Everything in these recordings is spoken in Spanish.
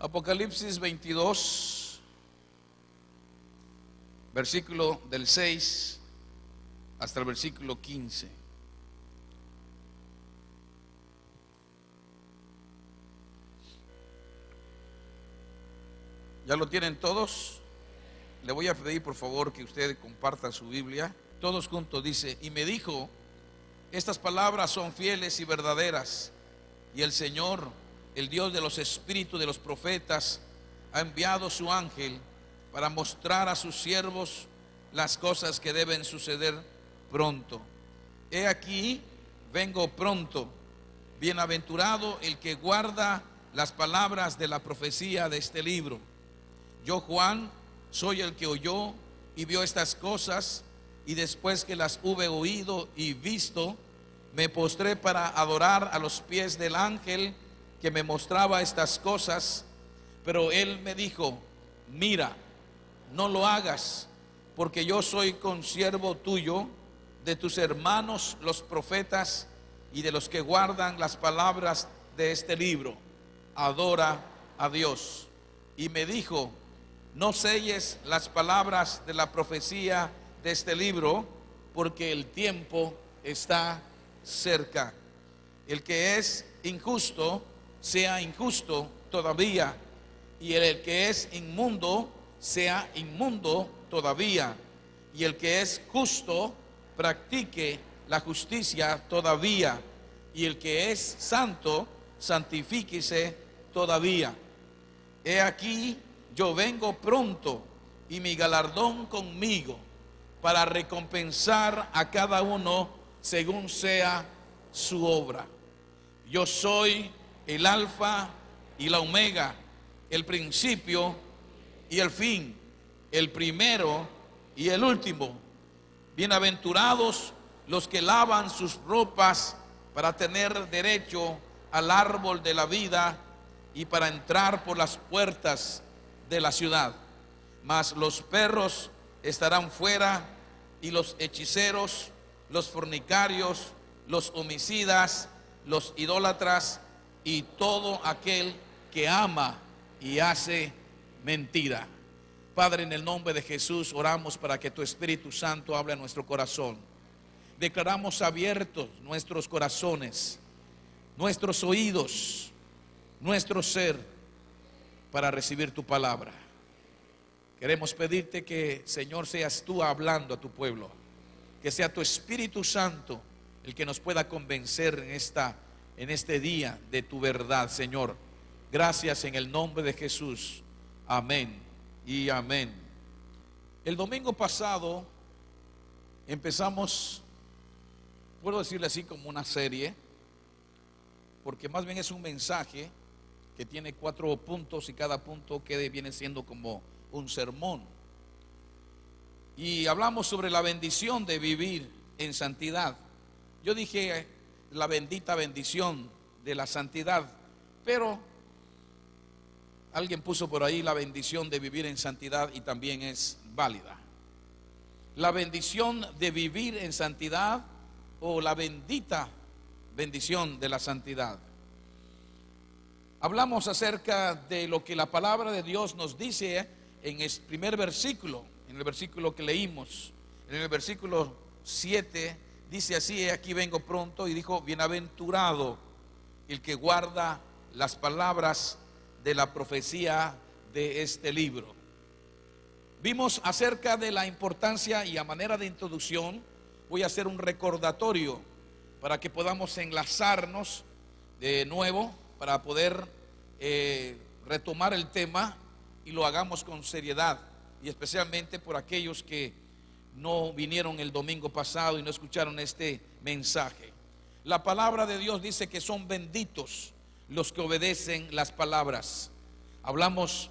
Apocalipsis 22, versículo del 6 hasta el versículo 15. ¿Ya lo tienen todos? Le voy a pedir por favor que usted comparta su Biblia. Todos juntos dice: y me dijo, estas palabras son fieles y verdaderas, y el Señor, el Dios de los espíritus de los profetas, ha enviado su ángel para mostrar a sus siervos las cosas que deben suceder pronto. He aquí, vengo pronto. Bienaventurado el que guarda las palabras de la profecía de este libro. Yo, Juan, soy el que oyó y vio estas cosas, y después que las hube oído y visto, me postré para adorar a los pies del ángel que me mostraba estas cosas. Pero él me dijo: mira, no lo hagas, porque yo soy consiervo tuyo, de tus hermanos los profetas y de los que guardan las palabras de este libro. Adora a Dios. Y me dijo: no selles las palabras de la profecía de este libro, porque el tiempo está cerca. El que es injusto sea injusto todavía, y el que es inmundo sea inmundo todavía, y el que es justo practique la justicia todavía, y el que es santo santifíquese todavía. He aquí, yo vengo pronto, y mi galardón conmigo, para recompensar a cada uno según sea su obra. Yo soy el Alfa y la Omega, el principio y el fin, el primero y el último. Bienaventurados los que lavan sus ropas para tener derecho al árbol de la vida y para entrar por las puertas de la ciudad. Mas los perros estarán fuera, y los hechiceros, los fornicarios, los homicidas, los idólatras y todo aquel que ama y hace mentira. Padre, en el nombre de Jesús oramos para que tu Espíritu Santo hable a nuestro corazón. Declaramos abiertos nuestros corazones, nuestros oídos, nuestro ser, para recibir tu palabra. Queremos pedirte que, Señor, seas tú hablando a tu pueblo, que sea tu Espíritu Santo el que nos pueda convencer en este día de tu verdad, Señor. Gracias en el nombre de Jesús. Amén y amén. El domingo pasado empezamos, puedo decirle así, como una serie, porque más bien es un mensaje que tiene 4 puntos, y cada punto viene siendo como un sermón. Y hablamos sobre la bendición de vivir en santidad. Yo dije la bendita bendición de la santidad, pero alguien puso por ahí la bendición de vivir en santidad, y también es válida. La bendición de vivir en santidad, o la bendita bendición de la santidad. Hablamos acerca de lo que la palabra de Dios nos dice en el primer versículo, en el versículo que leímos. En el versículo 7 dice así: aquí vengo pronto, y dijo: bienaventurado el que guarda las palabras de la profecía de este libro. Vimos acerca de la importancia, y a manera de introducción voy a hacer un recordatorio para que podamos enlazarnos de nuevo, para poder retomar el tema y lo hagamos con seriedad, y especialmente por aquellos que no vinieron el domingo pasado y no escucharon este mensaje. La palabra de Dios dice que son benditos los que obedecen las palabras. Hablamos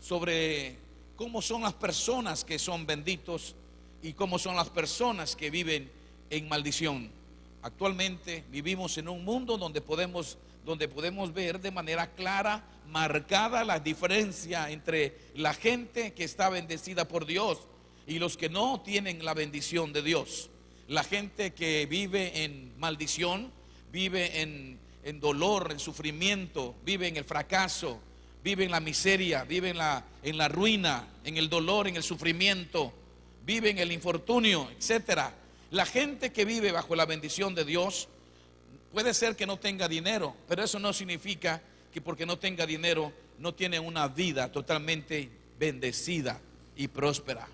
sobre cómo son las personas que son benditos y cómo son las personas que viven en maldición. Actualmente vivimos en un mundo donde podemos ver de manera clara, marcada, la diferencia entre la gente que está bendecida por Dios y los que no tienen la bendición de Dios. La gente que vive en maldición, vive en dolor, en sufrimiento, vive en el fracaso, vive en la miseria, vive en la ruina, en el dolor, en el sufrimiento, vive en el infortunio, etcétera. La gente que vive bajo la bendición de Dios puede ser que no tenga dinero, pero eso no significa que porque no tenga dinero no tiene una vida totalmente bendecida y próspera.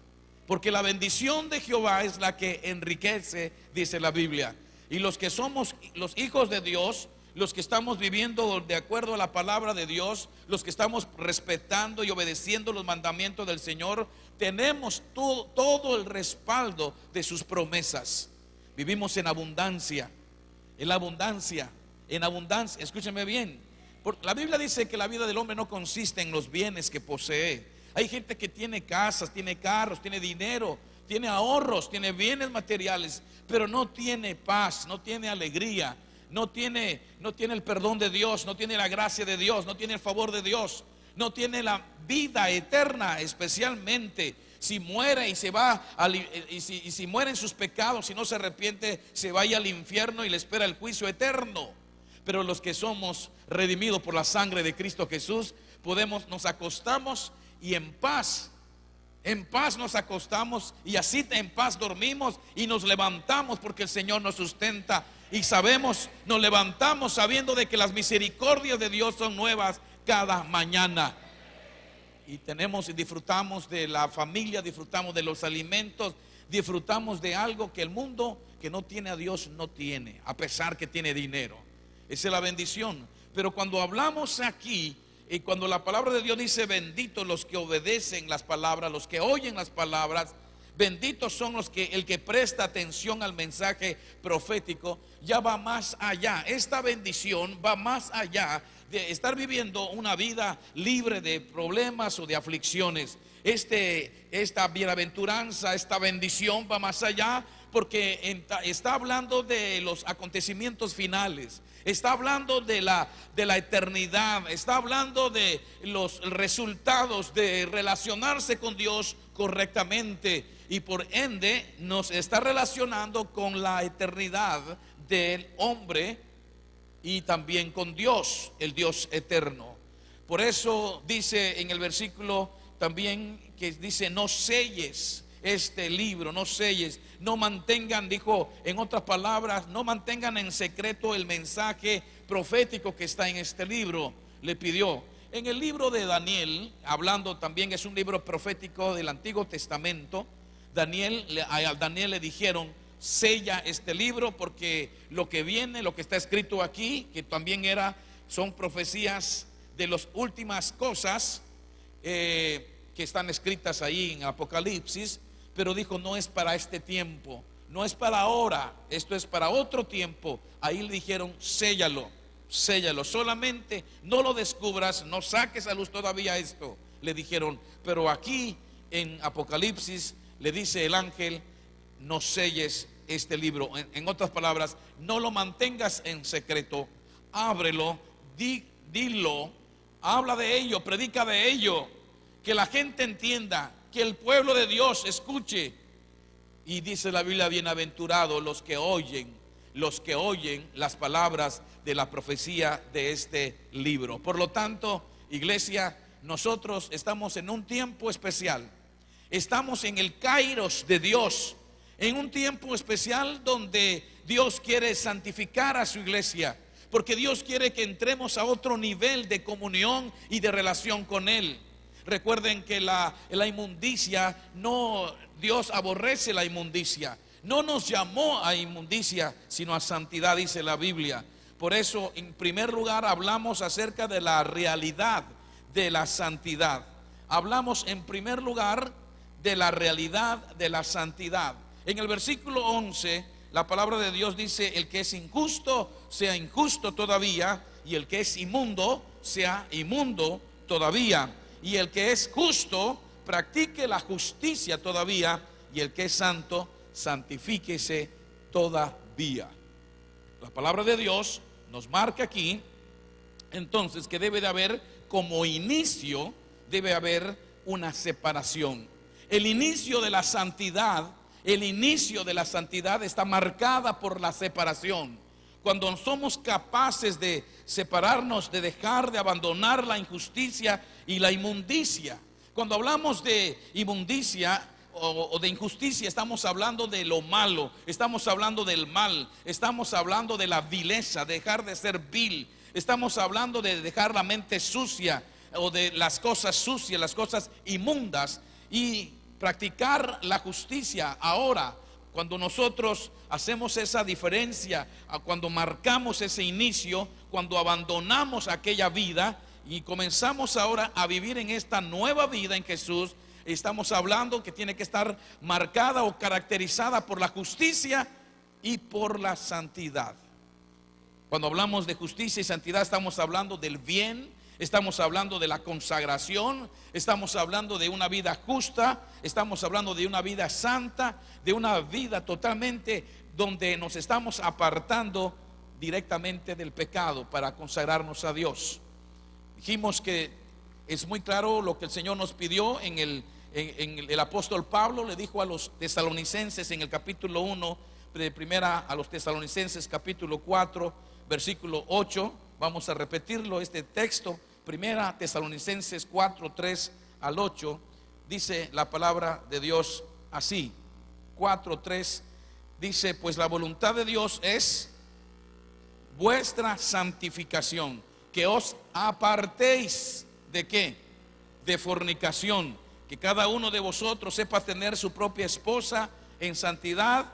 Porque la bendición de Jehová es la que enriquece, dice la Biblia. Y los que somos los hijos de Dios, los que estamos viviendo de acuerdo a la palabra de Dios, los que estamos respetando y obedeciendo los mandamientos del Señor, tenemos todo el respaldo de sus promesas. Vivimos en abundancia, en la abundancia, en abundancia. Escúcheme bien, la Biblia dice que la vida del hombre no consiste en los bienes que posee. Hay gente que tiene casas, tiene carros, tiene dinero, tiene ahorros, tiene bienes materiales, pero no tiene paz, no tiene alegría, no tiene el perdón de Dios, no tiene la gracia de Dios, no tiene el favor de Dios, no tiene la vida eterna. Especialmente si muere y se va y si muere en sus pecados, si no se arrepiente, se vaya al infierno y le espera el juicio eterno. Pero los que somos redimidos por la sangre de Cristo Jesús, nos acostamos y en paz nos acostamos, y así en paz dormimos y nos levantamos, porque el Señor nos sustenta. Y nos levantamos sabiendo de que las misericordias de Dios son nuevas cada mañana. Y disfrutamos de la familia, disfrutamos de los alimentos, disfrutamos de algo que el mundo que no tiene a Dios no tiene, a pesar que tiene dinero. Esa es la bendición. Pero cuando hablamos aquí, y cuando la palabra de Dios dice benditos los que obedecen las palabras, los que oyen las palabras, benditos son el que presta atención al mensaje profético, ya va más allá. Esta bendición va más allá de estar viviendo una vida libre de problemas o de aflicciones. Esta bienaventuranza, esta bendición va más allá, porque está hablando de los acontecimientos finales, está hablando de la eternidad, está hablando de los resultados de relacionarse con Dios correctamente, y por ende nos está relacionando con la eternidad del hombre y también con Dios, el Dios eterno. Por eso dice en el versículo también que dice: no selles este libro, no selles, no mantengan, dijo en otras palabras, no mantengan en secreto el mensaje profético que está en este libro. Le pidió en el libro de Daniel, hablando también, es un libro profético del Antiguo Testamento. A Daniel le dijeron: sella este libro, porque lo que viene, lo que está escrito aquí, que también son profecías de las últimas cosas que están escritas ahí en Apocalipsis. Pero dijo: no es para este tiempo, no es para ahora, esto es para otro tiempo. Ahí le dijeron: séllalo, solamente no lo descubras, no saques a luz todavía esto, le dijeron. Pero aquí en Apocalipsis le dice el ángel: no selles este libro. En otras palabras, no lo mantengas en secreto, ábrelo, dilo, habla de ello, predica de ello, que la gente entienda, que el pueblo de Dios escuche. Y dice la Biblia: bienaventurados los que oyen las palabras de la profecía de este libro. Por lo tanto, iglesia, nosotros estamos en un tiempo especial. Estamos en el Kairos de Dios, en un tiempo especial donde Dios quiere santificar a su iglesia, porque Dios quiere que entremos a otro nivel de comunión y de relación con Él. Recuerden que la inmundicia, Dios aborrece la inmundicia. No nos llamó a inmundicia, sino a santidad, dice la Biblia. Por eso, en primer lugar, hablamos acerca de la realidad de la santidad. Hablamos en primer lugar de la realidad de la santidad. En el versículo 11, la palabra de Dios dice: el que es injusto, sea injusto todavía, y el que es inmundo, sea inmundo todavía, y el que es justo, practique la justicia todavía, y el que es santo, santifíquese todavía. La palabra de Dios nos marca aquí entonces que debe de haber, como inicio, debe haber una separación. El inicio de la santidad está marcada por la separación. cuando somos capaces de separarnos, de dejar, de abandonar la injusticia y la inmundicia. Cuando hablamos de inmundicia o de injusticia, estamos hablando de lo malo, estamos hablando del mal, estamos hablando de la vileza, dejar de ser vil, estamos hablando de dejar la mente sucia o de las cosas sucias, las cosas inmundas, y practicar la justicia. Ahora, cuando nosotros hacemos esa diferencia, cuando marcamos ese inicio, cuando abandonamos aquella vida y comenzamos ahora a vivir en esta nueva vida en Jesús, estamos hablando que tiene que estar marcada o caracterizada por la justicia y por la santidad. Cuando hablamos de justicia y santidad, estamos hablando del bien, estamos hablando de la consagración, estamos hablando de una vida justa, estamos hablando de una vida santa, de una vida totalmente donde nos estamos apartando directamente del pecado para consagrarnos a Dios. Dijimos que es muy claro lo que el Señor nos pidió en el apóstol Pablo le dijo a los tesalonicenses en el capítulo 1 de primera a los tesalonicenses, capítulo 4, versículo 8. Vamos a repetirlo, este texto, primera Tesalonicenses 4, 3 al 8. Dice la palabra de Dios así, 4, 3. Dice: pues la voluntad de Dios es vuestra santificación, que os apartéis ¿de qué? De fornicación, que cada uno de vosotros sepa tener su propia esposa en santidad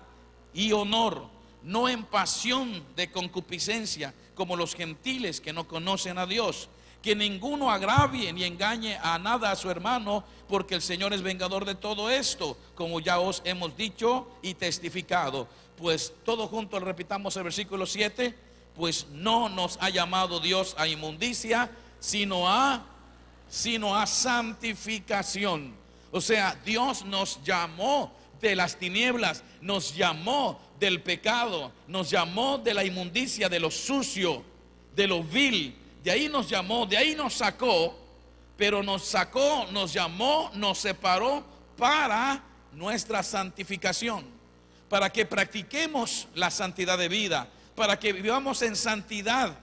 y honor, no en pasión de concupiscencia, como los gentiles que no conocen a Dios. Que ninguno agravie ni engañe a nada a su hermano, porque el Señor es vengador de todo esto, como ya os hemos dicho y testificado. Pues todo junto repitamos el versículo 7. Pues no nos ha llamado Dios a inmundicia, sino a santificación. O sea, Dios nos llamó de las tinieblas, nos llamó del pecado, nos llamó de la inmundicia, de lo sucio, de lo vil. De ahí nos llamó, de ahí nos sacó, pero nos sacó, nos llamó, nos separó para nuestra santificación, para que practiquemos la santidad de vida, para que vivamos en santidad.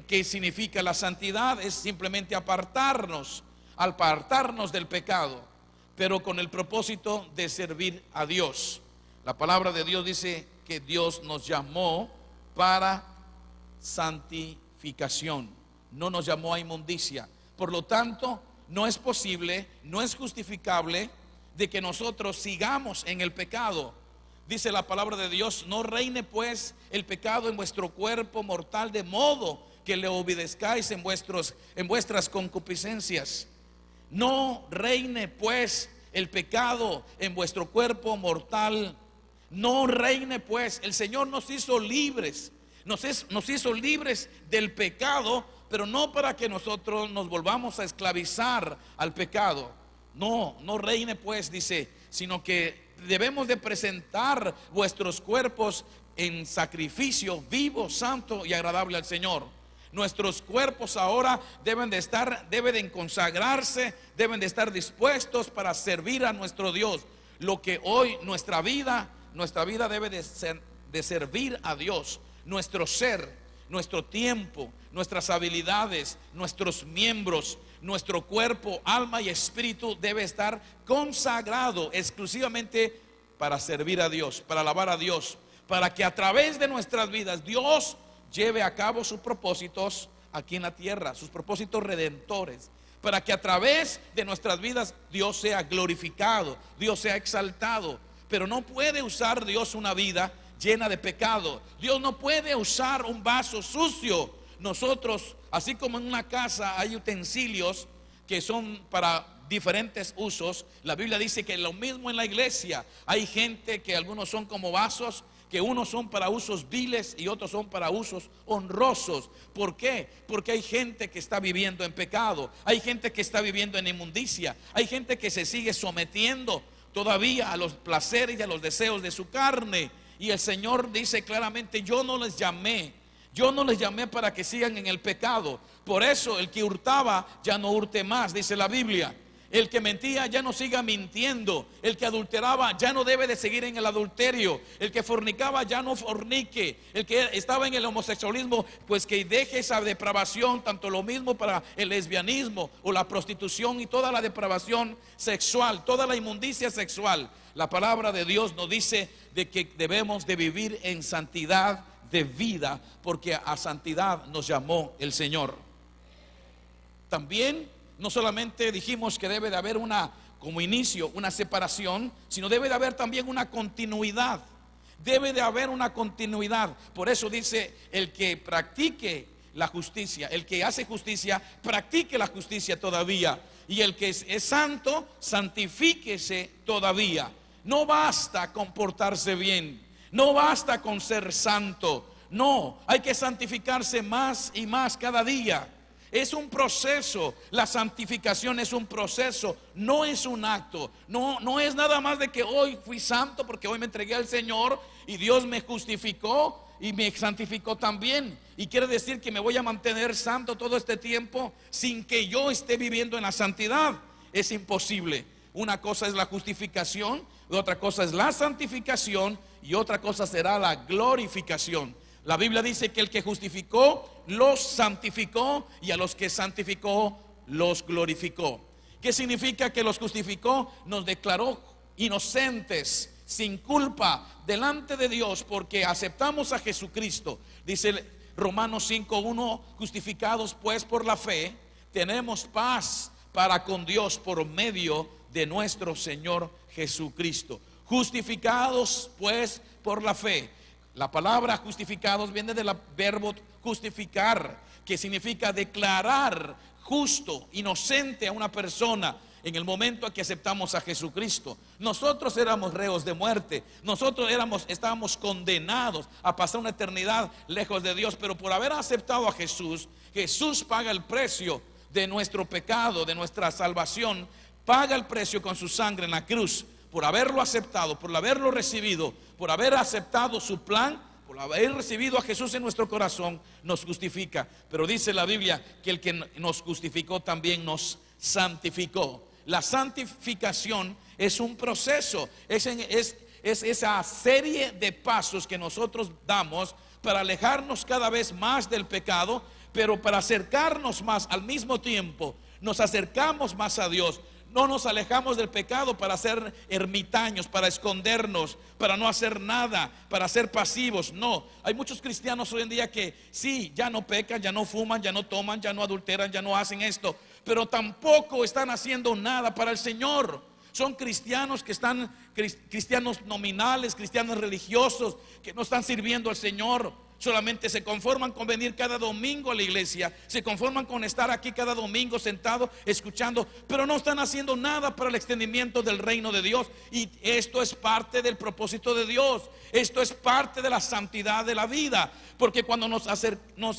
¿Qué significa la santidad? Es simplemente apartarnos del pecado, pero con el propósito de servir a Dios. La palabra de Dios dice que Dios nos llamó para santificación, no nos llamó a inmundicia. Por lo tanto, no es posible, no es justificable de que nosotros sigamos en el pecado. Dice la palabra de Dios: no reine pues el pecado en vuestro cuerpo mortal, de modo que le obedezcáis en vuestras concupiscencias. No reine pues el pecado en vuestro cuerpo mortal. No reine pues. El Señor nos hizo libres, nos hizo libres del pecado, pero no para que nosotros nos volvamos a esclavizar al pecado. No reine pues, dice, sino que debemos de presentar vuestros cuerpos en sacrificio vivo, santo y agradable al Señor. Nuestros cuerpos ahora deben de consagrarse, deben de estar dispuestos para servir a nuestro Dios. Lo que hoy nuestra vida debe de servir a Dios. Nuestro ser, nuestro tiempo, nuestras habilidades, nuestros miembros, nuestro cuerpo, alma y espíritu debe estar consagrado exclusivamente para servir a Dios, para alabar a Dios, para que a través de nuestras vidas Dios lleve a cabo sus propósitos aquí en la tierra, sus propósitos redentores, para que a través de nuestras vidas Dios sea glorificado, Dios sea exaltado. Pero no puede usar Dios una vida llena de pecado. Dios no puede usar un vaso sucio. Nosotros, así como en una casa hay utensilios que son para diferentes usos, la Biblia dice que lo mismo en la iglesia. Hay gente que algunos son como vasos, que unos son para usos viles y otros son para usos honrosos. ¿Por qué? Porque hay gente que está viviendo en pecado, hay gente que está viviendo en inmundicia, hay gente que se sigue sometiendo todavía a los placeres y a los deseos de su carne. Y el Señor dice claramente: yo no les llamé para que sigan en el pecado. Por eso el que hurtaba ya no hurte más, dice la Biblia. El que mentía ya no siga mintiendo. El que adulteraba ya no debe de seguir en el adulterio. El que fornicaba ya no fornique. El que estaba en el homosexualismo, pues que deje esa depravación. Tanto lo mismo para el lesbianismo o la prostitución y toda la depravación sexual, toda la inmundicia sexual. La palabra de Dios nos dice de que debemos de vivir en santidad de vida, porque a santidad nos llamó el Señor. También no solamente dijimos que debe de haber como inicio, una separación, sino debe de haber también una continuidad. Debe de haber una continuidad. Por eso dice: el que practique la justicia, el que hace justicia, practique la justicia todavía. Y el que es santo, santifíquese todavía. No basta con portarse bien, no basta con ser santo. No, hay que santificarse más y más cada día. Es un proceso. La santificación es un proceso, no es un acto. No es nada más de que hoy fui santo porque hoy me entregué al Señor y Dios me justificó y me santificó también. Y quiere decir que me voy a mantener santo todo este tiempo sin que yo esté viviendo en la santidad. Es imposible. Una cosa es la justificación, otra cosa es la santificación y otra cosa será la glorificación. La Biblia dice que el que justificó los santificó, y a los que santificó los glorificó. ¿Qué significa que los justificó? Nos declaró inocentes, sin culpa delante de Dios, porque aceptamos a Jesucristo. Dice Romanos 5:1: justificados pues por la fe, tenemos paz para con Dios por medio de nuestro Señor Jesucristo. Justificados pues por la fe. La palabra justificados viene del verbo justificar, que significa declarar justo, inocente a una persona en el momento en que aceptamos a Jesucristo. Nosotros éramos reos de muerte, nosotros estábamos condenados a pasar una eternidad lejos de Dios, pero por haber aceptado a Jesús, Jesús paga el precio de nuestro pecado, de nuestra salvación, paga el precio con su sangre en la cruz. Por haberlo aceptado, por haberlo recibido, por haber aceptado su plan, por haber recibido a Jesús en nuestro corazón, nos justifica. Pero dice la Biblia que el que nos justificó también nos santificó. La santificación es un proceso, es esa serie de pasos que nosotros damos para alejarnos cada vez más del pecado, pero para acercarnos más. Al mismo tiempo nos acercamos más a Dios. No nos alejamos del pecado para ser ermitaños, para escondernos, para no hacer nada, para ser pasivos. No, hay muchos cristianos hoy en día que sí, ya no pecan, ya no fuman, ya no toman, ya no adulteran, ya no hacen esto, pero tampoco están haciendo nada para el Señor. Son cristianos que están, cristianos nominales, cristianos religiosos, que no están sirviendo al Señor. Solamente se conforman con venir cada domingo a la iglesia, se conforman con estar aquí cada domingo sentado escuchando, pero no están haciendo nada para el extendimiento del reino de Dios. Y esto es parte del propósito de Dios, esto es parte de la santidad de la vida, porque cuando nos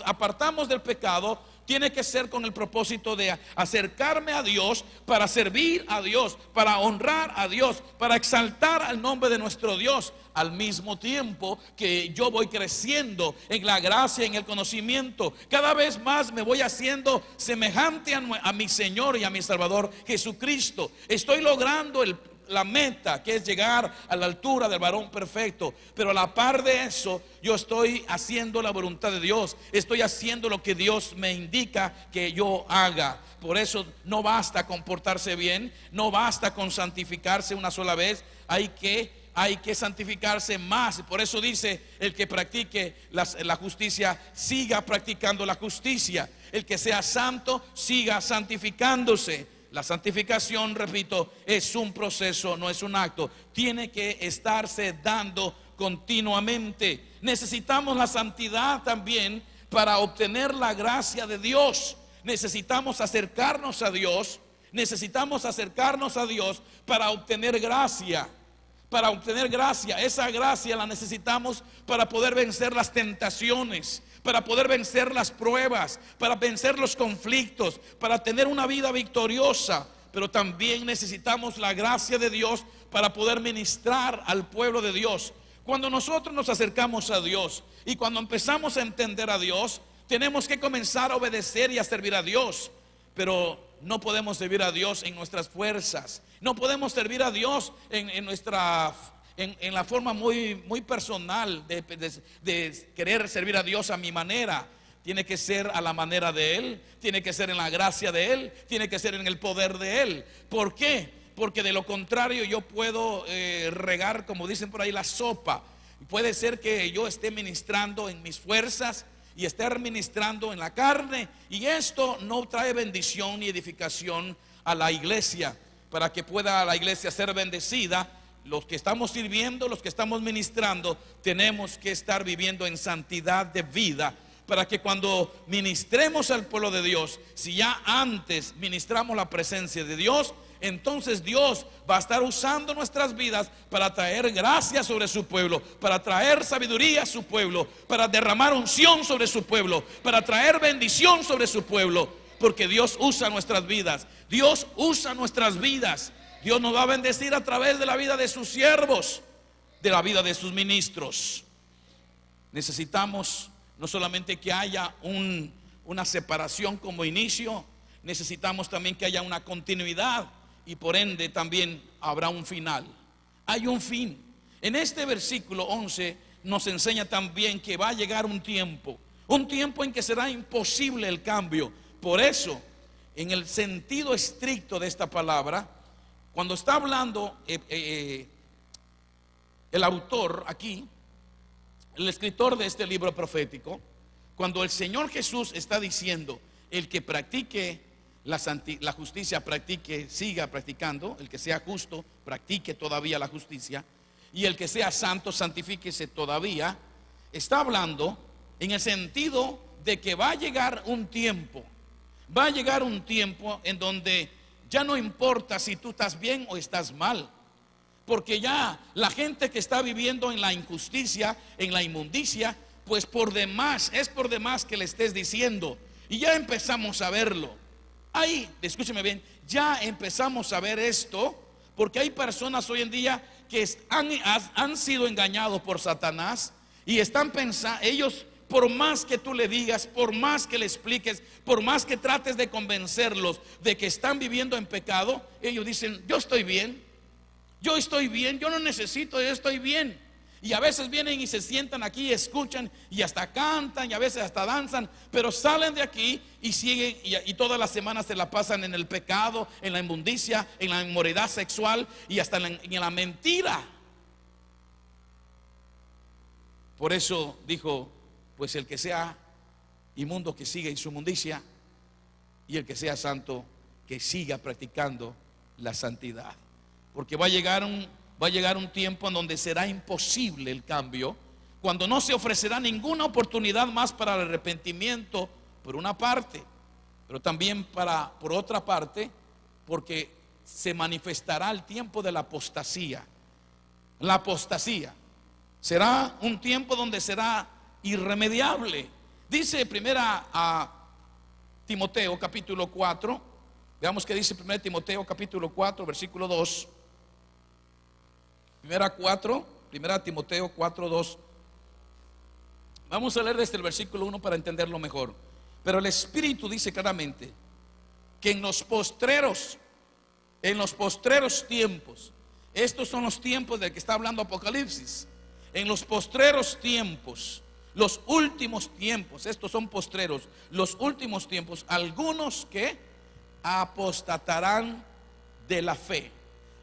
apartamos del pecado, tiene que ser con el propósito de acercarme a Dios, para servir a Dios, para honrar a Dios, para exaltar al nombre de nuestro Dios, al mismo tiempo que yo voy creciendo en la gracia, en el conocimiento. Cada vez más me voy haciendo semejante a mi Señor y a mi Salvador Jesucristo. Estoy logrando la meta, que es llegar a la altura del varón perfecto, pero a la par de eso yo estoy haciendo la voluntad de Dios, estoy haciendo lo que Dios me indica que yo haga. Por eso no basta con portarse bien, no basta con santificarse una sola vez, hay que santificarse más. Por eso dice: el que practique la justicia, siga practicando la justicia. El que sea santo, siga santificándose. La santificación, repito, es un proceso, no es un acto. Tiene que estarse dando continuamente. Necesitamos la santidad también para obtener la gracia de Dios. Necesitamos acercarnos a Dios. Necesitamos acercarnos a Dios para obtener gracia. Para obtener gracia, esa gracia la necesitamos para poder vencer las tentaciones, para poder vencer las pruebas, para vencer los conflictos, para tener una vida victoriosa. Pero también necesitamos la gracia de Dios para poder ministrar al pueblo de Dios. Cuando nosotros nos acercamos a Dios y cuando empezamos a entender a Dios, tenemos que comenzar a obedecer y a servir a Dios. Pero no podemos servir a Dios en nuestras fuerzas. No podemos servir a Dios en la forma muy personal de querer servir a Dios a mi manera. Tiene que ser a la manera de Él, tiene que ser en la gracia de Él, tiene que ser en el poder de Él. ¿Por qué? Porque de lo contrario yo puedo regar, como dicen por ahí, la sopa. Puede ser que yo esté ministrando en mis fuerzas y esté ministrando en la carne, y esto no trae bendición ni edificación a la iglesia. Para que pueda la iglesia ser bendecida, los que estamos sirviendo, los que estamos ministrando, tenemos que estar viviendo en santidad de vida, para que cuando ministremos al pueblo de Dios, si ya antes ministramos la presencia de Dios, entonces Dios va a estar usando nuestras vidas para traer gracia sobre su pueblo, para traer sabiduría a su pueblo, para derramar unción sobre su pueblo, para traer bendición sobre su pueblo. Porque Dios usa nuestras vidas, Dios usa nuestras vidas. Dios nos va a bendecir a través de la vida de sus siervos, de la vida de sus ministros. Necesitamos no solamente que haya una separación como inicio, necesitamos también que haya una continuidad, y por ende también habrá un final. Hay un fin. En este versículo 11 nos enseña también que va a llegar un tiempo en que será imposible el cambio. Por eso, en el sentido estricto de esta palabra, cuando está hablando el autor aquí, el escritor de este libro profético, cuando el Señor Jesús está diciendo: el que practique la justicia, siga practicando; el que sea justo, practique todavía la justicia; y el que sea santo, santifíquese todavía. Está hablando en el sentido de que va a llegar un tiempo en donde ya no importa si tú estás bien o estás mal, porque ya la gente que está viviendo en la injusticia, en la inmundicia, pues es por demás que le estés diciendo. Y ya empezamos a verlo. Ahí, escúcheme bien, ya empezamos a ver esto, porque hay personas hoy en día que han sido engañados por Satanás y están pensando, ellos, por más que tú le digas, por más que le expliques, por más que trates de convencerlos de que están viviendo en pecado, ellos dicen: yo estoy bien, yo no necesito, yo estoy bien. Y a veces vienen y se sientan aquí y escuchan y hasta cantan y a veces hasta danzan, pero salen de aquí y siguen y todas las semanas se la pasan en el pecado, en la inmundicia, en la inmoralidad sexual y hasta en la mentira. Por eso dijo: pues el que sea inmundo, que siga en su inmundicia, y el que sea santo, que siga practicando la santidad. Porque va a llegar un tiempo en donde será imposible el cambio, cuando no se ofrecerá ninguna oportunidad más para el arrepentimiento, por una parte, pero también por otra parte, porque se manifestará el tiempo de la apostasía. La apostasía será un tiempo donde será irremediable. Dice primera a Timoteo capítulo 4, veamos qué dice primera Timoteo capítulo 4 versículo 2. Primera Timoteo 4:2. Vamos a leer desde el versículo 1 para entenderlo mejor. Pero el Espíritu dice claramente que en los postreros tiempos, estos son los tiempos del que está hablando Apocalipsis. En los postreros tiempos, los últimos tiempos, estos son postreros, los últimos tiempos, algunos que apostatarán de la fe.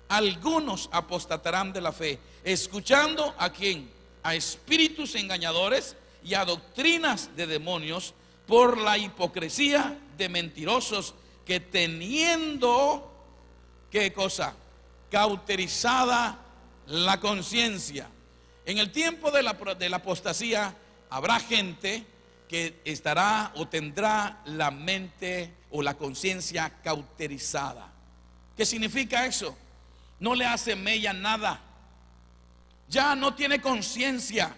Algunos apostatarán de la fe, escuchando ¿a quién? A espíritus engañadores y a doctrinas de demonios, por la hipocresía de mentirosos, que teniendo, ¿qué cosa? Cauterizada la conciencia. En el tiempo de la apostasía habrá gente que estará o tendrá la mente o la conciencia cauterizada. ¿Qué significa eso? No le hace mella nada, ya no tiene conciencia.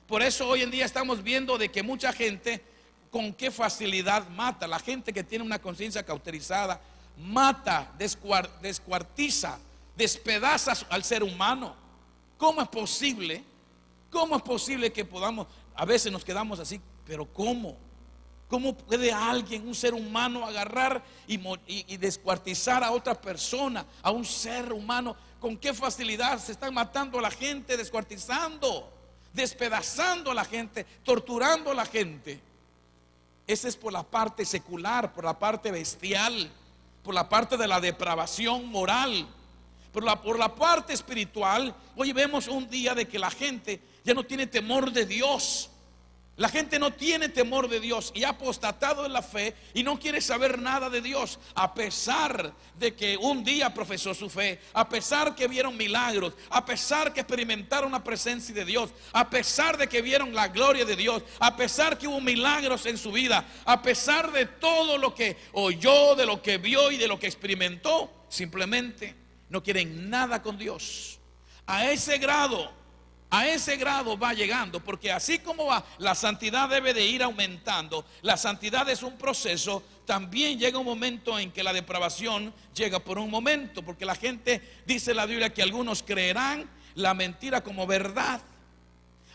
Por eso hoy en día estamos viendo de que mucha gente con qué facilidad mata. La gente que tiene una conciencia cauterizada mata, descuartiza, despedaza al ser humano. ¿Cómo es posible? ¿Cómo es posible que podamos? A veces nos quedamos así, pero ¿cómo? ¿Cómo puede alguien, un ser humano, agarrar y descuartizar a otra persona, a un ser humano? ¿Con qué facilidad se están matando a la gente, descuartizando, despedazando a la gente, torturando a la gente? Ese es por la parte secular, por la parte bestial, por la parte de la depravación moral. Por la parte espiritual, hoy vemos un día de que la gente ya no tiene temor de Dios. La gente no tiene temor de Dios y ha apostatado en la fe y no quiere saber nada de Dios, a pesar de que un día profesó su fe, a pesar que vieron milagros, a pesar que experimentaron la presencia de Dios, a pesar de que vieron la gloria de Dios, a pesar que hubo milagros en su vida, a pesar de todo lo que oyó, de lo que vio y de lo que experimentó, simplemente no quieren nada con Dios. A ese grado va llegando, porque así como va, la santidad debe de ir aumentando. La santidad es un proceso. También llega un momento en que la depravación llega por un momento, porque la gente, dice la Biblia, que algunos creerán la mentira como verdad.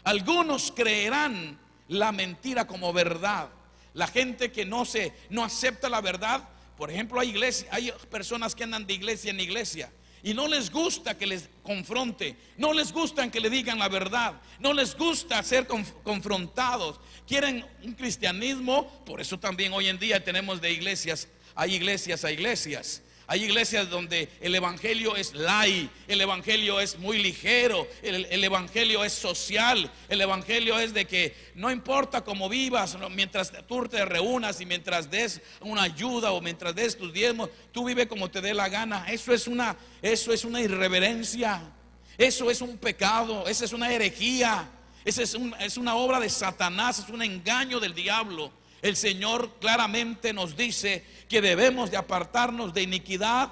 Algunos creerán la mentira como verdad. La gente que no acepta la verdad. Por ejemplo, hay personas que andan de iglesia en iglesia y no les gusta que les confronte, no les gusta que le digan la verdad, no les gusta ser confrontados. Quieren un cristianismo. Por eso también hoy en día tenemos de iglesias, hay iglesias a iglesias. Hay iglesias donde el evangelio es light, el evangelio es muy ligero, el evangelio es social, el evangelio es de que no importa cómo vivas, mientras tú te reúnas y mientras des una ayuda o mientras des tus diezmos, tú vive como te dé la gana. Eso es una irreverencia, eso es un pecado, esa es una herejía, esa es una obra de Satanás, es un engaño del diablo. El Señor claramente nos dice que debemos de apartarnos de iniquidad.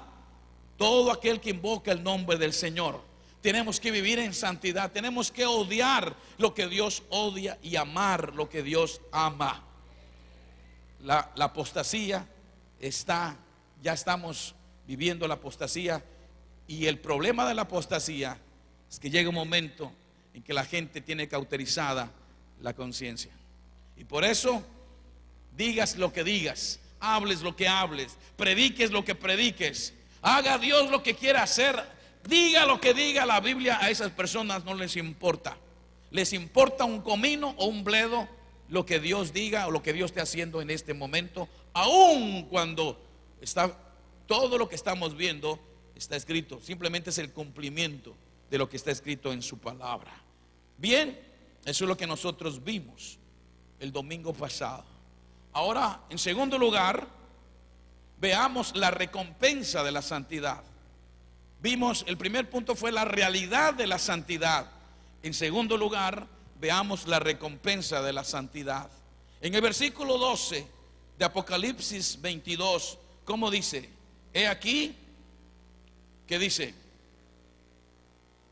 Todo aquel que invoca el nombre del Señor, tenemos que vivir en santidad. Tenemos que odiar lo que Dios odia y amar lo que Dios ama. La apostasía ya estamos viviendo la apostasía. Y el problema de la apostasía es que llega un momento en que la gente tiene cauterizada la conciencia. Y por eso, digas lo que digas, hables lo que hables, prediques lo que prediques, haga Dios lo que quiera hacer, diga lo que diga la Biblia, a esas personas no les importa. Les importa un comino o un bledo lo que Dios diga o lo que Dios esté haciendo en este momento, aun cuando todo lo que estamos viendo está escrito. Simplemente es el cumplimiento de lo que está escrito en su palabra. Bien, eso es lo que nosotros vimos el domingo pasado. Ahora, en segundo lugar, veamos la recompensa de la santidad. Vimos, el primer punto fue la realidad de la santidad. En segundo lugar, veamos la recompensa de la santidad. En el versículo 12 de Apocalipsis 22, ¿cómo dice? He aquí, ¿qué dice?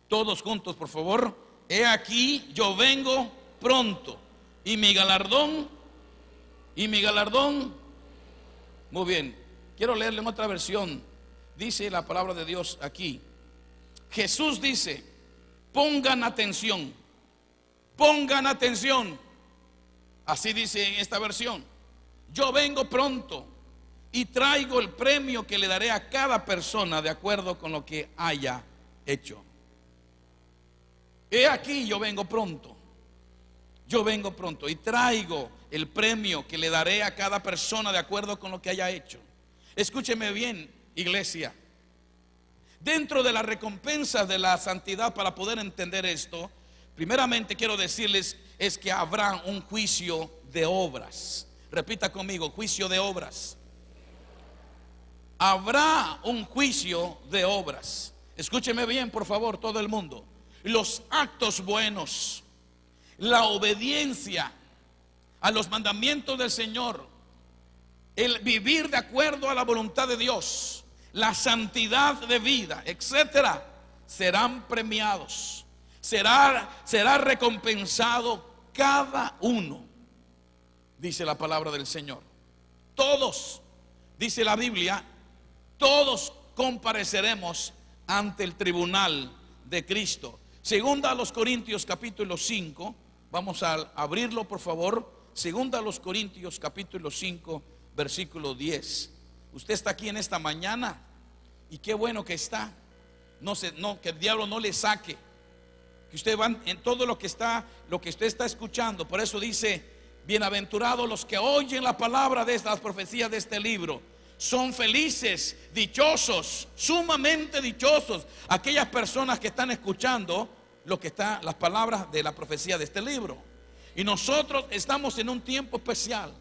Todos juntos, por favor. He aquí, yo vengo pronto, y mi galardón. Muy bien, quiero leerle en otra versión. Dice la palabra de Dios aquí. Jesús dice: pongan atención. Así dice en esta versión: yo vengo pronto y traigo el premio que le daré a cada persona de acuerdo con lo que haya hecho. He aquí, yo vengo pronto. Yo vengo pronto y traigo el premio que le daré a cada persona de acuerdo con lo que haya hecho. Escúcheme bien, iglesia. Dentro de las recompensas de la santidad, para poder entender esto, primeramente quiero decirles es que habrá un juicio de obras. Repita conmigo: juicio de obras. Habrá un juicio de obras. Escúcheme bien, por favor, todo el mundo. Los actos buenos, la obediencia a los mandamientos del Señor, el vivir de acuerdo a la voluntad de Dios, la santidad de vida, etcétera, serán premiados. Será recompensado cada uno, dice la palabra del Señor. Todos, dice la Biblia, todos compareceremos ante el tribunal de Cristo. Segunda a los Corintios capítulo 5, vamos a abrirlo por favor. segunda a los Corintios capítulo 5 versículo 10. Usted está aquí en esta mañana y qué bueno que está. Que el diablo no le saque, que usted va en todo lo que usted está escuchando. Por eso dice: bienaventurados los que oyen la palabra de estas profecías de este libro. Son felices, dichosos, sumamente dichosos aquellas personas que están escuchando las palabras de la profecía de este libro. Y nosotros estamos en un tiempo especial,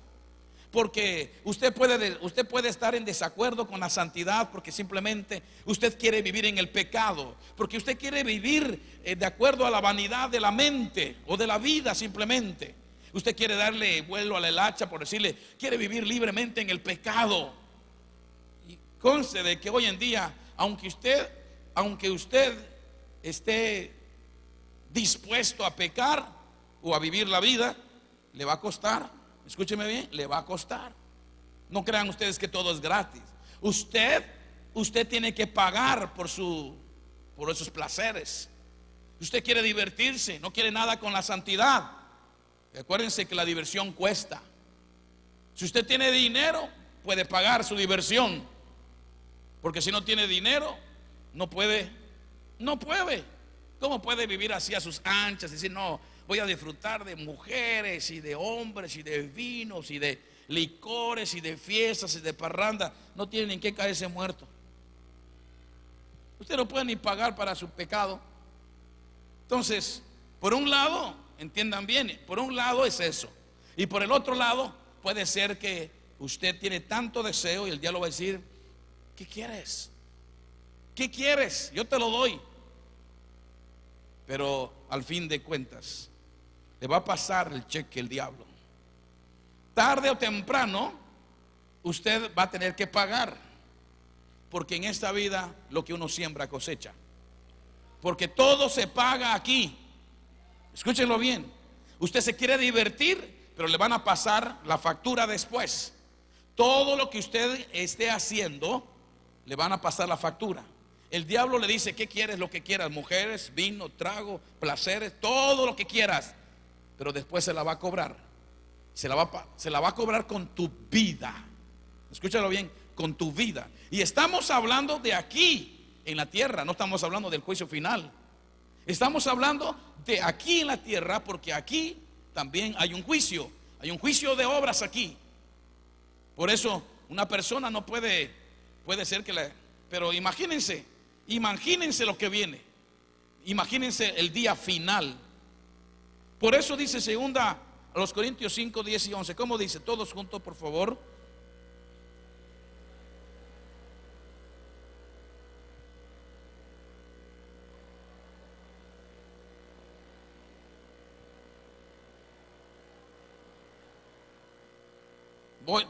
porque usted puede estar en desacuerdo con la santidad, porque simplemente usted quiere vivir en el pecado, porque usted quiere vivir de acuerdo a la vanidad de la mente o de la vida. Simplemente usted quiere darle vuelo a la hilacha, por decirle, quiere vivir libremente en el pecado. Y conste de que hoy en día, aunque usted esté dispuesto a pecar o a vivir la vida, le va a costar. Escúcheme bien, le va a costar. No crean ustedes que todo es gratis. Usted tiene que pagar por esos placeres. Usted quiere divertirse, no quiere nada con la santidad. Acuérdense que la diversión cuesta. Si usted tiene dinero, puede pagar su diversión, porque si no tiene dinero, no puede. ¿Cómo puede vivir así a sus anchas? Decir, no, voy a disfrutar de mujeres y de hombres y de vinos y de licores y de fiestas y de parranda. No tiene ni que caerse muerto. Usted no puede ni pagar para su pecado. Entonces, por un lado, entiendan bien, por un lado es eso, y por el otro lado puede ser que usted tiene tanto deseo y el diablo va a decir: ¿qué quieres? ¿Qué quieres? Yo te lo doy. Pero al fin de cuentas le va a pasar el cheque el diablo. Tarde o temprano usted va a tener que pagar, porque en esta vida lo que uno siembra cosecha. Porque todo se paga aquí. Escúchenlo bien. Usted se quiere divertir, pero le van a pasar la factura después. Todo lo que usted esté haciendo, le van a pasar la factura. El diablo le dice: ¿qué quieres? Lo que quieras, mujeres, vino, trago, placeres, todo lo que quieras. Pero después se la va a cobrar. Se la va a cobrar con tu vida. Escúchalo bien, con tu vida. Y estamos hablando de aquí en la tierra, no estamos hablando del juicio final. Estamos hablando de aquí en la tierra, porque aquí también hay un juicio de obras aquí. Por eso una persona no puede ser pero imagínense lo que viene. Imagínense el día final. Por eso dice segunda a los Corintios 5, 10 y 11. ¿Cómo dice? Todos juntos, por favor.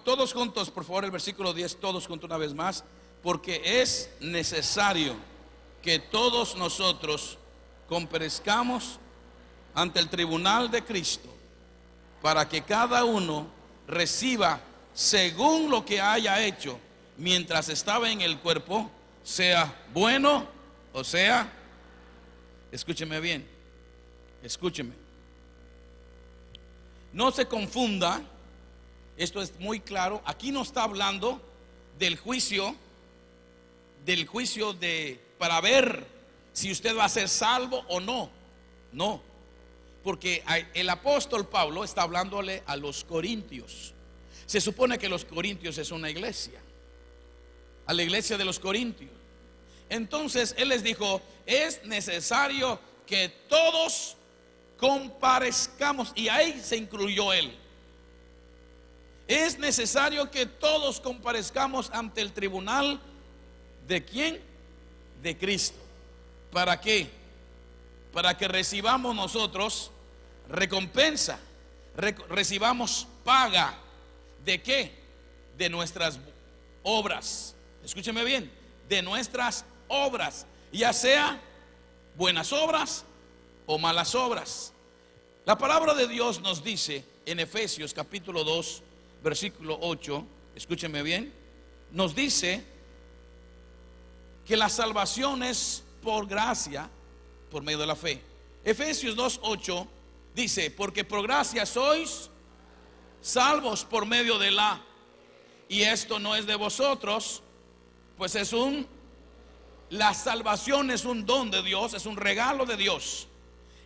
Todos juntos, por favor, el versículo 10, todos juntos una vez más. Porque es necesario que todos nosotros comparezcamos ante el tribunal de Cristo, para que cada uno reciba según lo que haya hecho mientras estaba en el cuerpo, sea bueno o sea. Escúcheme bien, escúcheme. No se confunda, esto es muy claro. Aquí no está hablando del juicio para ver si usted va a ser salvo o no. No, porque el apóstol Pablo está hablándole a los corintios. Se supone que los corintios es una iglesia, a la iglesia de los corintios. Entonces él les dijo: es necesario que todos comparezcamos, y ahí se incluyó él. Es necesario que todos comparezcamos ante el tribunal. ¿De quién? De Cristo. ¿Para qué? Para que recibamos nosotros recompensa, recibamos paga. ¿De qué? De nuestras obras. Escúcheme bien, de nuestras obras, ya sea buenas obras o malas obras. La palabra de Dios nos dice en Efesios capítulo 2 versículo 8, escúcheme bien, nos dice que la salvación es por gracia, por medio de la fe. Efesios 2:8 dice: porque por gracia sois salvos por medio de la, y esto no es de vosotros, pues la salvación es un don de Dios, es un regalo de Dios.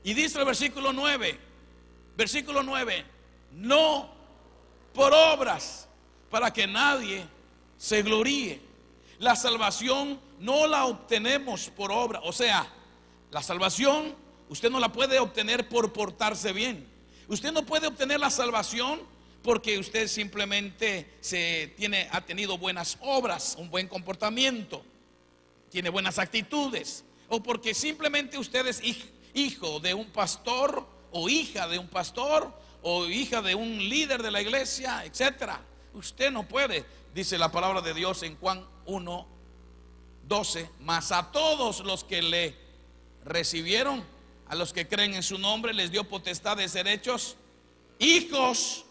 Y dice el versículo 9, no por obras, para que nadie se gloríe. La salvación no la obtenemos por obra. O sea, la salvación usted no la puede obtener por portarse bien. Usted no puede obtener la salvación porque usted simplemente ha tenido buenas obras, un buen comportamiento, tiene buenas actitudes, o porque simplemente usted es hijo de un pastor, o hija de un pastor, o hija de un líder de la iglesia, etcétera. Usted no puede, dice la palabra de Dios en Juan 1:12, mas a todos los que le recibieron, a los que creen en su nombre, les dio potestad de ser hechos hijos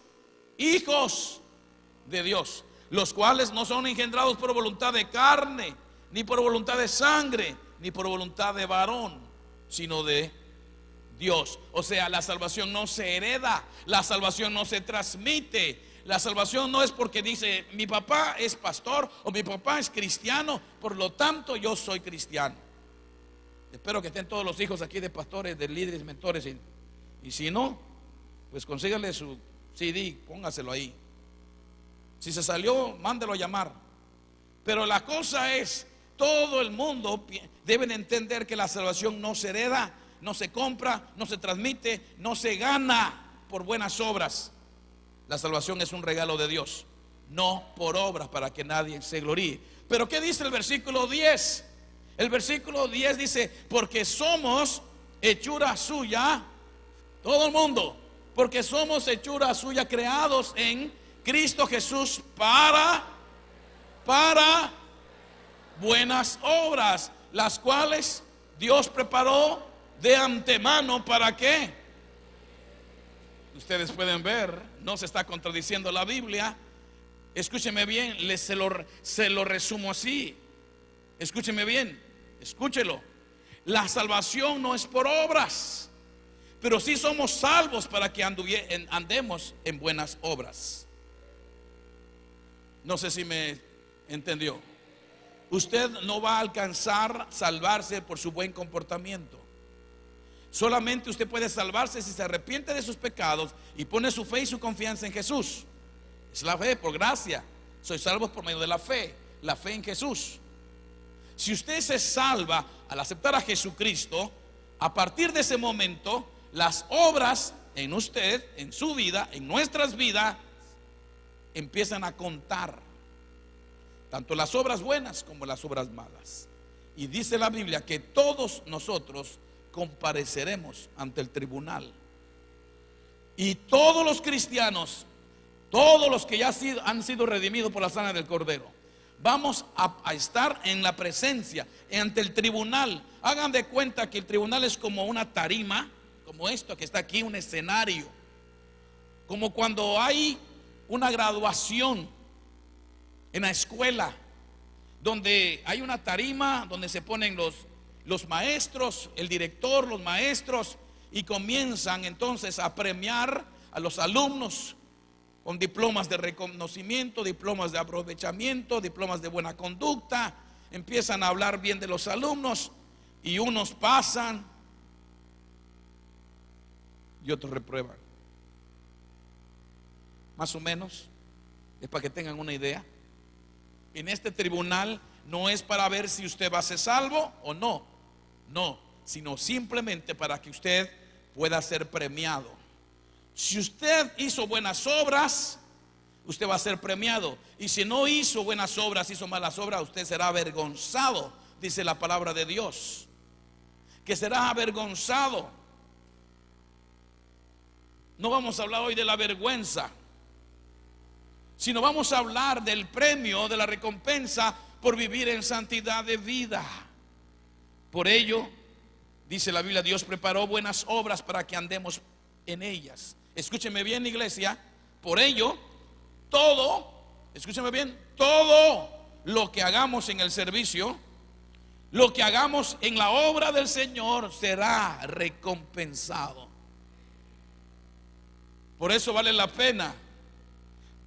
de Dios, los cuales no son engendrados por voluntad de carne, ni por voluntad de sangre, ni por voluntad de varón, sino de Dios. O sea, la salvación no se hereda, la salvación no se transmite. La salvación no es porque dice mi papá es pastor o mi papá es cristiano, por lo tanto yo soy cristiano. Espero que estén todos los hijos aquí de pastores, de líderes, mentores, y si no, pues consígale su CD, póngaselo ahí. Si se salió, mándelo a llamar. Pero la cosa es, todo el mundo deben entender que la salvación no se hereda, no se compra, no se transmite, no se gana por buenas obras. La salvación es un regalo de Dios, no por obras para que nadie se gloríe. Pero ¿qué dice el versículo 10? El versículo 10 dice, porque somos hechura suya, todo el mundo, porque somos hechura suya, creados en Cristo Jesús para buenas obras, las cuales Dios preparó de antemano. ¿Para qué? Ustedes pueden ver, no se está contradiciendo la Biblia. Escúcheme bien, se lo resumo así. Escúcheme bien, escúchelo. La salvación no es por obras, pero sí somos salvos para que andemos en buenas obras. No sé si me entendió. Usted no va a alcanzar salvarse por su buen comportamiento. Solamente usted puede salvarse si se arrepiente de sus pecados y pone su fe y su confianza en Jesús. Es la fe por gracia. Soy salvo por medio de la fe en Jesús. Si usted se salva al aceptar a Jesucristo, a partir de ese momento, las obras en usted, en su vida, en nuestras vidas, empiezan a contar. Tanto las obras buenas como las obras malas. Y dice la Biblia que todos nosotros compareceremos ante el tribunal. Y todos los cristianos, todos los que ya han sido redimidos por la sangre del Cordero, vamos a estar en la presencia, ante el tribunal. Hagan de cuenta que el tribunal es como una tarima, como esto que está aquí, un escenario. Como cuando hay una graduación en la escuela, donde hay una tarima, donde se ponen los maestros, el director, los maestros, y comienzan entonces a premiar a los alumnos con diplomas de reconocimiento, diplomas de aprovechamiento, diplomas de buena conducta. Empiezan a hablar bien de los alumnos y unos pasan y otros reprueban. Más o menos, es para que tengan una idea. En este tribunal no es para ver si usted va a ser salvo o no, sino simplemente para que usted pueda ser premiado. Si usted hizo buenas obras, usted va a ser premiado. Y si no hizo buenas obras, hizo malas obras, usted será avergonzado, dice la palabra de Dios, que será avergonzado. No vamos a hablar hoy de la vergüenza, sino vamos a hablar del premio, de la recompensa por vivir en santidad de vida. Por ello, dice la Biblia, Dios preparó buenas obras para que andemos en ellas. Escúcheme bien, iglesia. Por ello, escúcheme bien, todo lo que hagamos en el servicio, lo que hagamos en la obra del Señor, será recompensado. Por eso vale la pena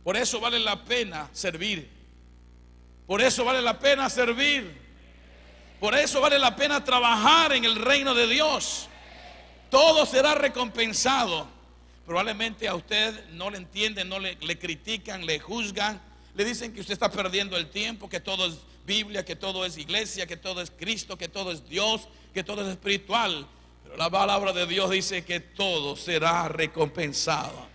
Por eso vale la pena servir. Por eso vale la pena servir. Por eso vale la pena trabajar en el reino de Dios. Todo será recompensado. Probablemente a usted no le entienden, no le critican, le juzgan, le dicen que usted está perdiendo el tiempo, que todo es Biblia, que todo es iglesia, que todo es Cristo, que todo es Dios, que todo es espiritual. Pero la palabra de Dios dice que todo será recompensado.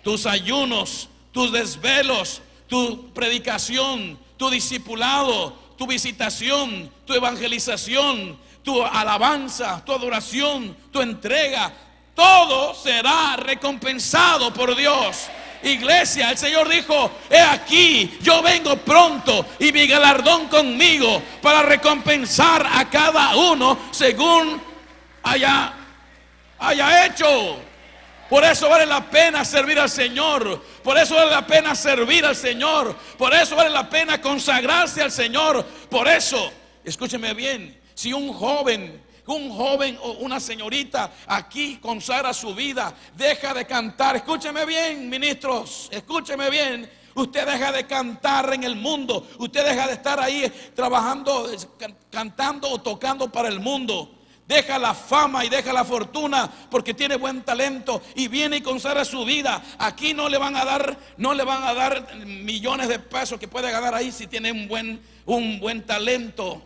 Tus ayunos, tus desvelos, tu predicación, tu discipulado, tu visitación, tu evangelización, tu alabanza, tu adoración, tu entrega, todo será recompensado por Dios. Iglesia, el Señor dijo: he aquí, yo vengo pronto y mi galardón conmigo para recompensar a cada uno según haya hecho. Por eso vale la pena servir al Señor. Por eso vale la pena servir al Señor. Por eso vale la pena consagrarse al Señor. Por eso, escúcheme bien, si un joven o una señorita aquí consagra su vida, deja de cantar, escúcheme bien, ministros, escúcheme bien, usted deja de cantar en el mundo, usted deja de estar ahí trabajando, cantando o tocando para el mundo. Deja la fama y deja la fortuna porque tiene buen talento y viene y consagra su vida. Aquí no le van a dar millones de pesos que puede ganar ahí si tiene un buen talento.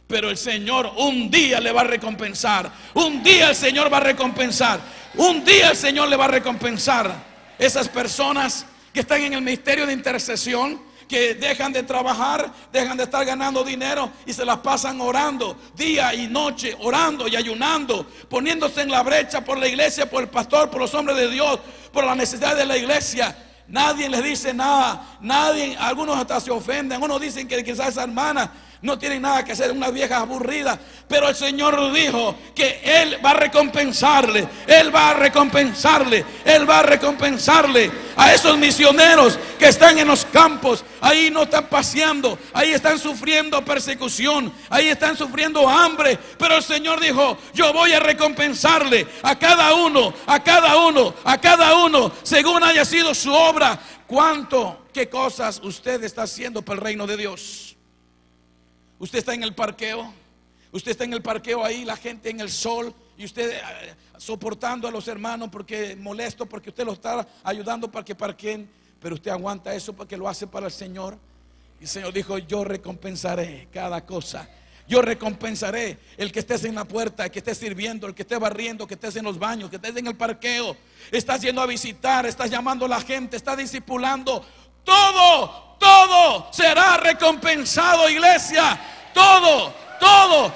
Pero el Señor un día le va a recompensar. Un día el Señor va a recompensar. Un día el Señor le va a recompensar. Esas personas que están en el ministerio de intercesión, que dejan de trabajar, dejan de estar ganando dinero y se las pasan orando día y noche, orando y ayunando, poniéndose en la brecha por la iglesia, por el pastor, por los hombres de Dios, por la necesidad de la iglesia. Nadie les dice nada, algunos hasta se ofenden, algunos dicen que quizás esa hermana no tienen nada que hacer, unas viejas aburridas. Pero el Señor dijo que Él va a recompensarle, Él va a recompensarle, Él va a recompensarle a esos misioneros que están en los campos. Ahí no están paseando, ahí están sufriendo persecución, ahí están sufriendo hambre. Pero el Señor dijo: yo voy a recompensarle a cada uno, a cada uno, a cada uno, según haya sido su obra. ¿Qué cosas usted está haciendo para el reino de Dios? Usted está en el parqueo, usted está en el parqueo ahí, la gente en el sol, y usted soportando a los hermanos porque molesto, porque usted los está ayudando para que parqueen, pero usted aguanta eso porque lo hace para el Señor. Y el Señor dijo: yo recompensaré cada cosa. Yo recompensaré el que estés en la puerta, el que estés sirviendo, el que estés barriendo, que estés en los baños, que estés en el parqueo, estás yendo a visitar, estás llamando a la gente, estás discipulando. Todo será recompensado, iglesia. Todo.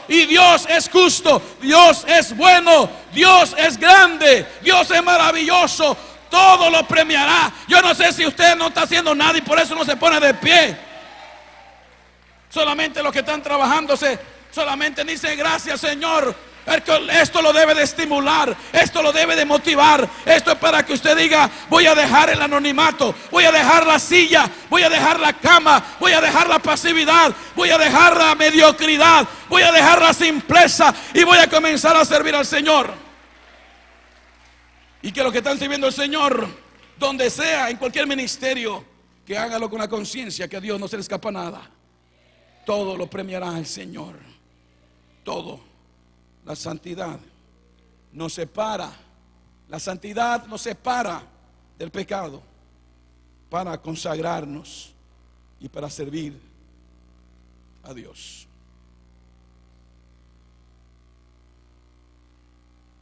Y Dios es justo, Dios es bueno, Dios es grande, Dios es maravilloso. Todo lo premiará. Yo no sé si usted no está haciendo nada y por eso no se pone de pie. Solamente los que están trabajándose solamente dicen: gracias, Señor. Esto lo debe de estimular, esto lo debe de motivar. Esto es para que usted diga: voy a dejar el anonimato, voy a dejar la silla, voy a dejar la cama, voy a dejar la pasividad, voy a dejar la mediocridad, voy a dejar la simpleza y voy a comenzar a servir al Señor. Y que los que están sirviendo al Señor, donde sea, en cualquier ministerio, que hágalo con la conciencia que a Dios no se le escapa nada. Todo lo premiará el Señor. Todo. La santidad nos separa. La santidad nos separa del pecado para consagrarnos y para servir a Dios.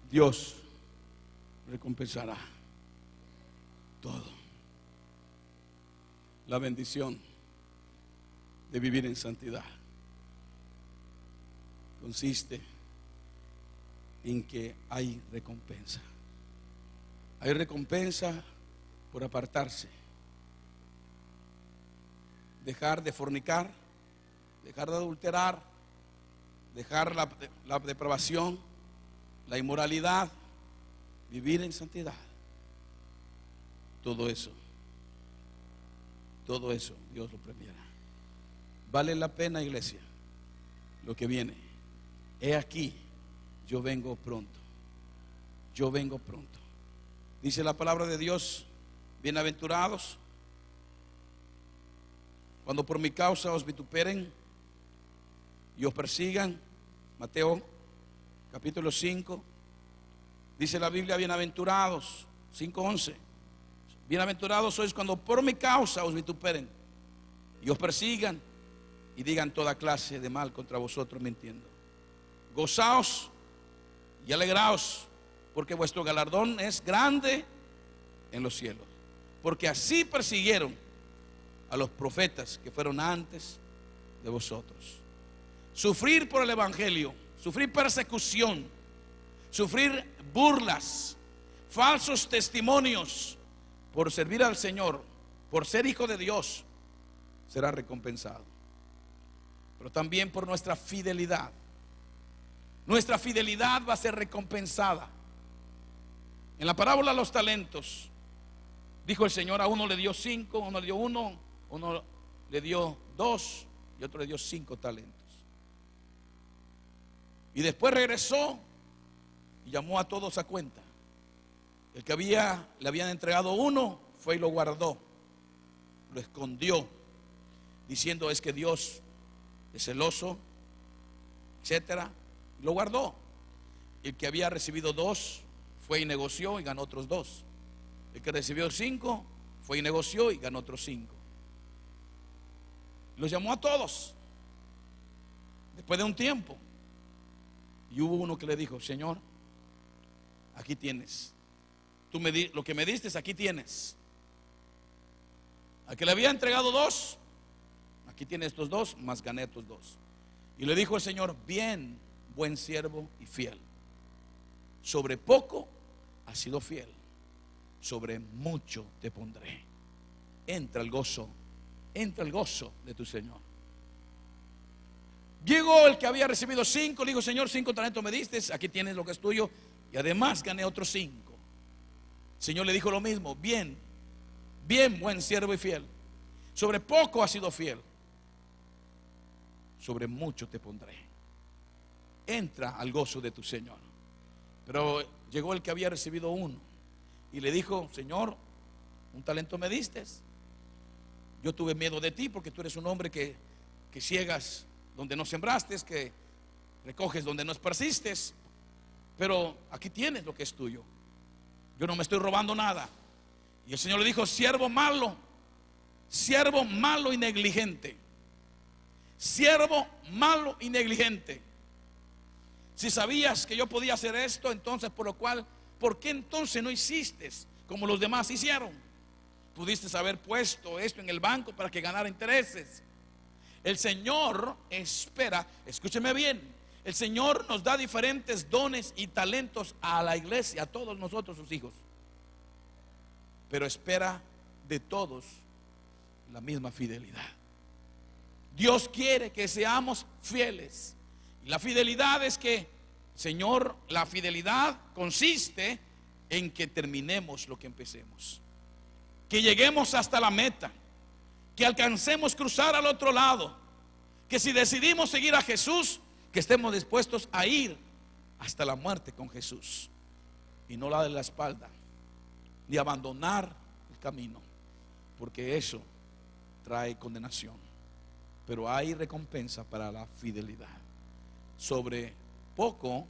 Dios recompensará todo. La bendición de vivir en santidad consiste en que hay recompensa. Hay recompensa por apartarse, dejar de fornicar, dejar de adulterar, dejar la depravación, la inmoralidad, vivir en santidad. Todo eso Dios lo premiará. Vale la pena, iglesia, lo que viene. He aquí, yo vengo pronto. Yo vengo pronto. Dice la palabra de Dios: bienaventurados cuando por mi causa os vituperen y os persigan. Mateo capítulo 5, dice la Biblia, bienaventurados, 5:11, bienaventurados sois cuando por mi causa os vituperen y os persigan y digan toda clase de mal contra vosotros mintiendo. Gozaos y alegraos, porque vuestro galardón es grande en los cielos, porque así persiguieron a los profetas que fueron antes de vosotros. Sufrir por el evangelio, sufrir persecución, sufrir burlas, falsos testimonios por servir al Señor, por ser hijo de Dios, será recompensado. Pero también por nuestra fidelidad. Nuestra fidelidad va a ser recompensada. En la parábola de los talentos, dijo el Señor, a uno le dio 5, a uno le dio 1, uno le dio 2 y otro le dio 5 talentos. Y después regresó y llamó a todos a cuenta. El que le habían entregado 1 fue y lo guardó, lo escondió, diciendo es que Dios es celoso, etcétera. Lo guardó. El que había recibido 2 fue y negoció y ganó otros 2. El que recibió 5 fue y negoció y ganó otros 5. Los llamó a todos después de un tiempo. Y hubo uno que le dijo, Señor, aquí tienes. Lo que me diste, aquí tienes. Al que le había entregado 2, aquí tienes estos 2, más gané estos 2. Y le dijo el Señor, bien, buen siervo y fiel. Sobre poco has sido fiel, sobre mucho te pondré. Entra el gozo de tu Señor. Llegó el que había recibido 5, le dijo, Señor, 5 talentos me diste, aquí tienes lo que es tuyo, y además gané otros 5. El Señor le dijo lo mismo, bien, buen siervo y fiel. Sobre poco has sido fiel, sobre mucho te pondré. Entra al gozo de tu Señor. Pero llegó el que había recibido 1 y le dijo, Señor, un talento me diste. Yo tuve miedo de ti porque tú eres un hombre que ciegas donde no sembraste, que recoges donde no esparciste, pero aquí tienes lo que es tuyo. Yo no me estoy robando nada. Y el Señor le dijo, siervo malo y negligente. Siervo malo y negligente. Si sabías que yo podía hacer esto, entonces ¿por qué entonces no hiciste como los demás hicieron? Pudiste haber puesto esto en el banco para que ganara intereses. El Señor espera, escúcheme bien, el Señor nos da diferentes dones y talentos a la iglesia, a todos nosotros sus hijos, pero espera de todos la misma fidelidad. Dios quiere que seamos fieles. Y la fidelidad es que, Señor, la fidelidad consiste en que terminemos lo que empecemos, que lleguemos hasta la meta, que alcancemos cruzar al otro lado, que si decidimos seguir a Jesús, que estemos dispuestos a ir hasta la muerte con Jesús y no darle la espalda ni abandonar el camino, porque eso trae condenación. Pero hay recompensa para la fidelidad. Sobre poco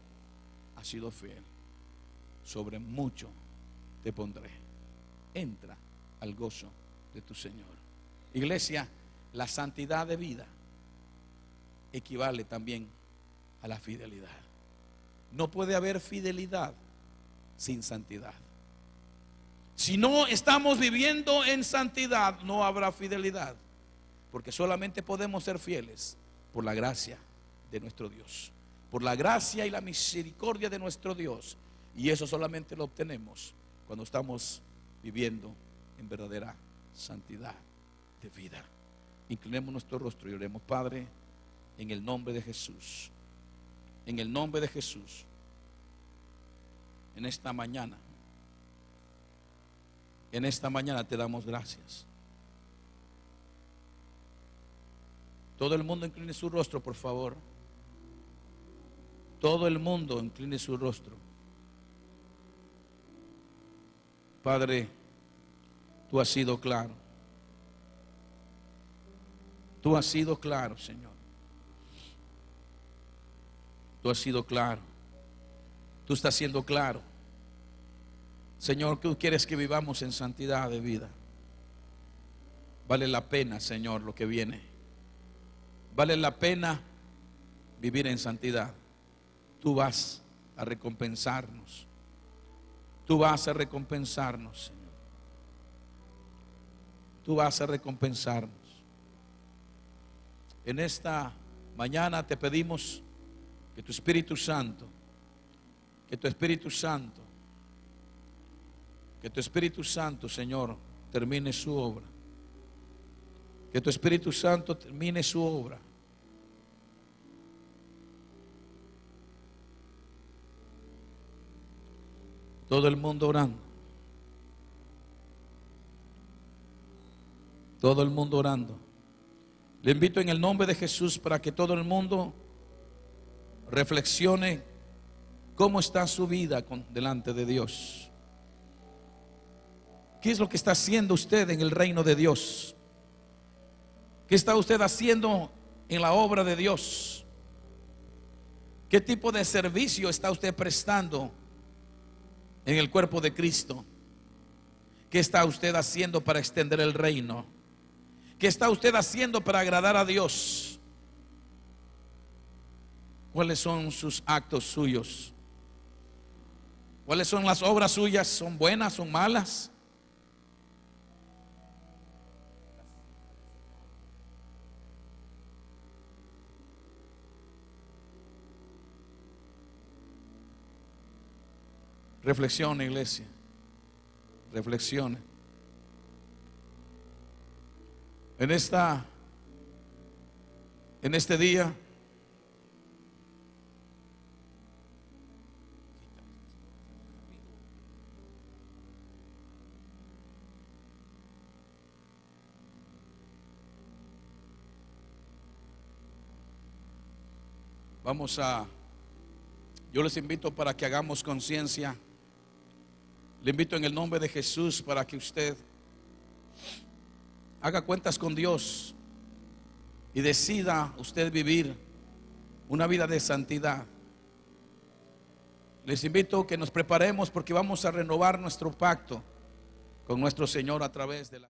has sido fiel, sobre mucho te pondré. Entra al gozo de tu Señor. Iglesia, la santidad de vida equivale también a la fidelidad. No puede haber fidelidad sin santidad. Si no estamos viviendo en santidad, no habrá fidelidad, porque solamente podemos ser fieles por la gracia de nuestro Dios, por la gracia y la misericordia de nuestro Dios. Y eso solamente lo obtenemos cuando estamos viviendo en verdadera santidad de vida. Inclinemos nuestro rostro y oremos. Padre, en el nombre de Jesús, en el nombre de Jesús, en esta mañana te damos gracias. Todo el mundo incline su rostro, por favor. Todo el mundo incline su rostro. Padre, tú has sido claro. Tú has sido claro, Señor. Tú has sido claro. Tú estás siendo claro. Señor, tú quieres que vivamos en santidad de vida. Vale la pena, Señor, lo que viene. Vale la pena vivir en santidad. Tú vas a recompensarnos. Tú vas a recompensarnos, Señor. Tú vas a recompensarnos. En esta mañana te pedimos que tu Espíritu Santo, Señor, termine su obra. Que tu Espíritu Santo termine su obra. Todo el mundo orando. Todo el mundo orando. Le invito en el nombre de Jesús para que todo el mundo reflexione cómo está su vida delante de Dios. ¿Qué es lo que está haciendo usted en el reino de Dios? ¿Qué está usted haciendo en la obra de Dios? ¿Qué tipo de servicio está usted prestando en el cuerpo de Cristo? ¿Qué está usted haciendo para extender el reino? ¿Qué está usted haciendo para agradar a Dios? ¿Cuáles son sus actos suyos? ¿Cuáles son las obras suyas? ¿Son buenas? ¿Son malas? Reflexione, iglesia. Reflexione. En este día yo les invito para que hagamos conciencia. Le invito en el nombre de Jesús para que usted haga cuentas con Dios y decida usted vivir una vida de santidad. Les invito a que nos preparemos porque vamos a renovar nuestro pacto con nuestro Señor a través de la